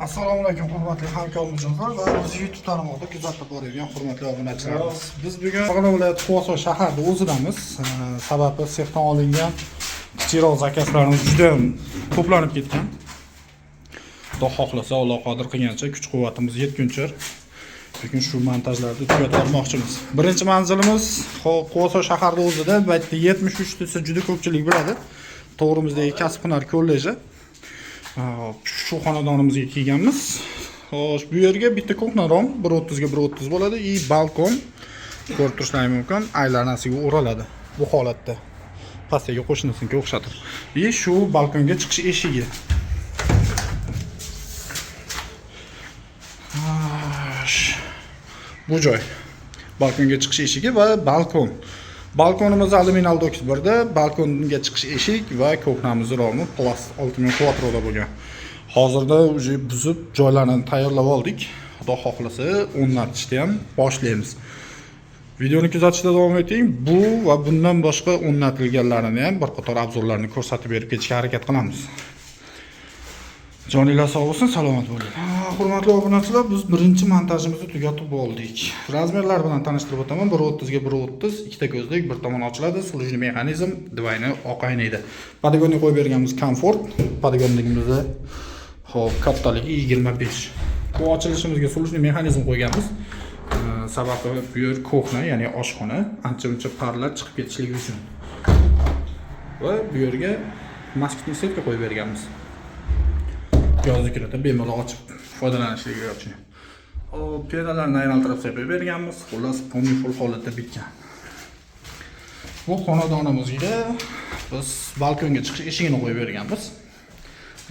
Assalomu alaykum hurmatli hamkorlar va biz YouTube tarmog'ida kuzatib borayotgan hurmatli obunachilarimiz. Biz bugun Farg'ona viloyati Quvasoy shaharida o'zidamiz. Sababi sexdan olingan kichikroq zakazlarimiz juda to'planib ketgan. Xudo xohlasa, Alloh qodir qilgancha kuch-quvvatimiz yetguncha bugun shu montajlarni tugatib olmoqchimiz. Birinchi manzilimiz Quvasoy shaharida o'zida, bu yerda 73 desa juda ko'pchilik biladi. To'g'rimizdagi kasb-hunar kolleji. Shu xonadonimizga kelganmiz. Xo'sh, bu yerga bitta ko'hna rom 130 ga 130 bo'ladi. Balkon ko'rib turishlaringiz mumkin, aylanasiga o'raladi. Bu holatda pastdagi qo'shnisiga o'xshatib. Shu balkonga chiqish eshigi. Bu joy. Balkonga chiqish eshigi va balkon. Balkonimiz alyuminal doks birda, balkonga chiqish eshik va ko'hnamiz romi plast 6000 kvadrada bo'lgan. Hozirda uje buzib joylarni tayyorlab oldik. Xudo xohlasa o'rnatishni ham boshlaymiz. Videoni kuzatishda davom eting. Bu va bundan boshqa o'rnatilganlarini ham bir qator obzorlarni ko'rsatib berib ketishga harakat qilamiz. Joninglar sog' bo'lsin, salomat bo'ling. Hurmatli obunachilar, biz birinchi montajimizni tugatib oldik. Razmerlar bilan tanishtirib o'taman. 130 ga 130, ikkita ko'zlik, bir tomon ochiladi, sulushli mexanizm, divayni oq aynaydi. Podagonga qo'yib berganimiz komfort, podagonligimizda hop kattaligi 25. Bu ochilishimizga sulushli mexanizm qo'yganmiz. Sababi bu yer ko'hna, ya'ni oshxona, ancha-muncha parlar chiqib ketishligi uchun. Va bu yerga moskitni setka qo'yib berganmiz. Yozgi kunida bemalol ochib foydalanishligi uchun. Pedallarni aylantirib sepib berganmiz. Xullas, full holatda bitgan. Bu xonadonimizga biz balkonga chiqish eshigini qo'yib berganmiz.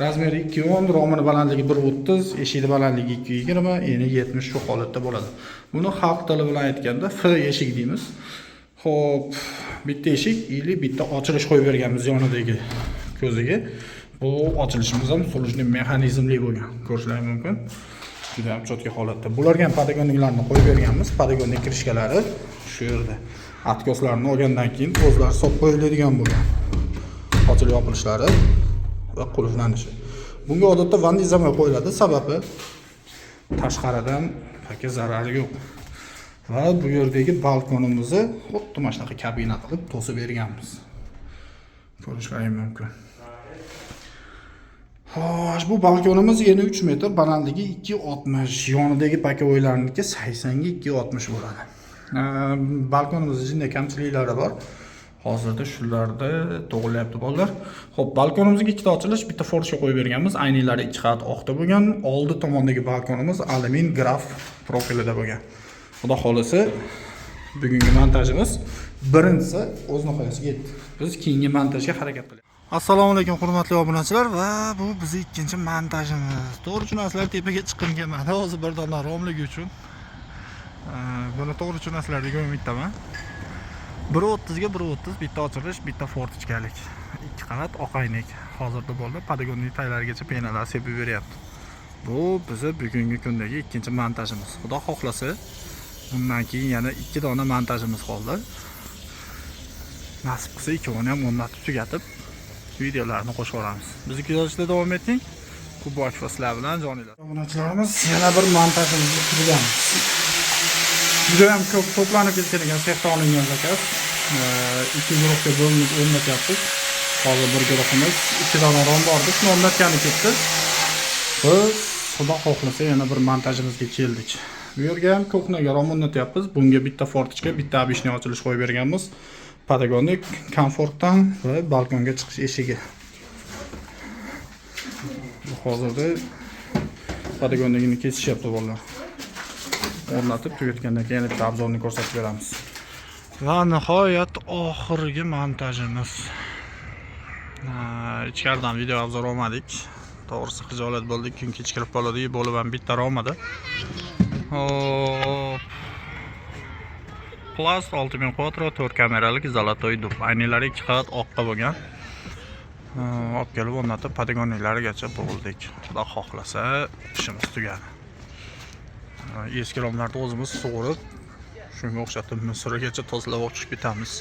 Razmeri 210, romini balandligi 130, eshigi balandligi 220, eni 70 shu holatda bo'ladi. Buni xalq tili bilan aytganda F eshik deymiz. Xo'p, bitta eshik ili bitta ochilish qo'yib berganmiz yonidagi ko'ziga. Bu ochilishimiz ham sulushli mexanizmli bo'lgan. Ko'rishlaringiz mumkin. Juda ham cho'tka holatda. Bularga ham podagonlarni qo'yib berganmiz. Podagonning kirishkalari shu yerda. Atkoslarni olgandan keyin o'zlari solib qo'yiladigan bo'lgan. Ochilib yopilishlari va qulflanishi. Bunga odatda vandizamay qo'yiladi, sababi tashqaridan paka zarari yo'q. Va bu yerdagi balkonimizni xuddi mana shunaqa kabina qilib to'sib berganmiz. Ko'rishlaringiz mumkin. Xo'sh, bu balkonimiz eni 3 metr, balandligi 2.60, yonidagi paka o'ylarniki 80 ga 2.60 bo'ladi. Balkonimizda jinday kamchiliklari bor. Hozirda shularda to'g'rilayapti bolalar. Xo'p, balkonimizga ikkita ochilish, bitta forshga qo'yib berganmiz. Aynaklari ichi qavat oqda bo'lgan. Oldi tomondagi balkonimiz alyumin graf profilida bo'lgan. Xudo xolasa, bugungi montajimiz birinchisi o'z nihoyasiga yetdi. Biz keyingi montajga harakat qilamiz. Assalomu alaykum hurmatli obunachilar va bu bizning ikkinchi montajimiz. To'g'ri tushunasizlar, tepaga chiqqim kelmadi. Hozir bir dona romligi uchun. Buni to'g'ri tushunasizlar degan umiddaman. 130 ga 130, bitta ochilish, bitta fortichkalik. Ikki qavat oq aynak. Hozirda bo'ldi, podagonning taylarigacha penalar sepib beryapti. Bu bizni bugungi kundagi ikkinchi montajimiz. Xudo xohlasa, bundan keyin yana 2 dona montajimiz qoldi. Nasib qilsa, ikkovini ham o'rnatib tugatib videolarni qo'shib olamiz. Bizni kuzatishda davom eting. Kubok va sizlar bilan joninglar. Obunachilarimiz yana bir montajimizni tugatamiz. Juda ham ko'p to'planib ketgan sexdan olingan zakaz. 2 guruhga bo'linib o'rnatyapmiz. Hozir bir guruhimiz 2 dona rom bordi, shuni o'rnatgani ketdi. Biz xudo xohlasa yana bir montajimizga keldik. Bu yerga ham ko'hnaga rom o'rnatyapmiz. Bunga bitta fortichka, bitta obishni ochilish qo'yib berganmiz. Podagonlik komfortdan va balkonga chiqish eshigi. Hozirda podagonligini kesishyapti bolalar. O'rnatib tugatgandan keyin bitta obzorni ko'rsatib beramiz. Va nihoyat oxirgi montajimiz. Ichkaridan video obzor olmadik. To'g'risi xijolat bo'ldik, kun kechikib qoldi, bo'lib ham bitta olmadi. Hop. Plast 6000 kvadrat 4 kameralik zolotoy dub. Aynaklari 2 qavat oqqa bo'lgan. Olib kelib o'rnatib podagonlarigacha bo'ldik. Xudo xohlasa, ishimiz tugadi. Eski romlarni o'zimiz sug'urib, shunga o'xshatib misrigacha tozalab o'chib ketamiz.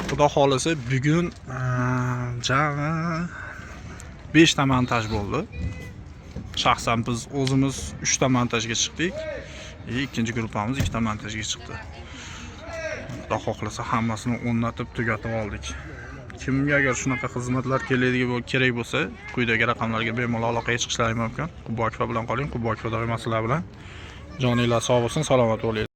Xudo xolasa bugun jami 5 ta montaj bo'ldi. Shaxsan biz o'zimiz 3 ta montajga chiqdik. Ikkinchi guruhimiz 2 ta montajga chiqdi. Xudo xohlasa hammasini o'rnatib tugatib oldik. Kimga agar shunaqa xizmatlar kerak bo'lsa, quyidagi raqamlarga bemalol aloqaga chiqishlari mumkin. Qubbokfa bilan qoling, Qubbokfa doimo sizlar bilan. Joninglar sog' bo'lsin, salomat bo'linglar.